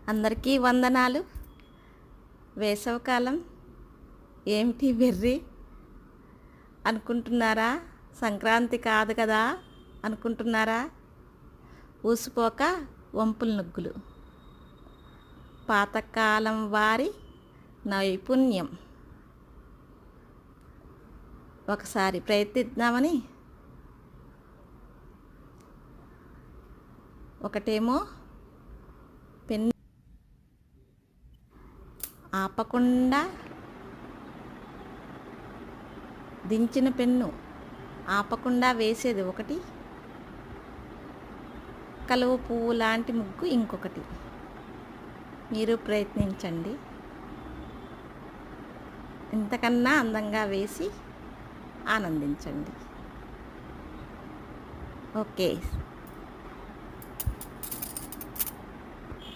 అందరికీ వందనాలు. వేసవికాలం ఏమిటి వెర్రి అనుకుంటున్నారా? సంక్రాంతి కాదు కదా అనుకుంటున్నారా? ఊసిపోక వంపుల నుగ్గులు, పాతకాలం వారి నైపుణ్యం. ఒకసారి ప్రయత్నిద్దామని. ఒకటేమో పెన్ ఆపకుండా దించిన పెన్ను ఆపకుండా వేసేది ఒకటి, కలువ పువ్వు లాంటి ముగ్గు ఇంకొకటి. మీరు ప్రయత్నించండి. ఇంతకన్నా అందంగా వేసి ఆనందించండి. ఓకే.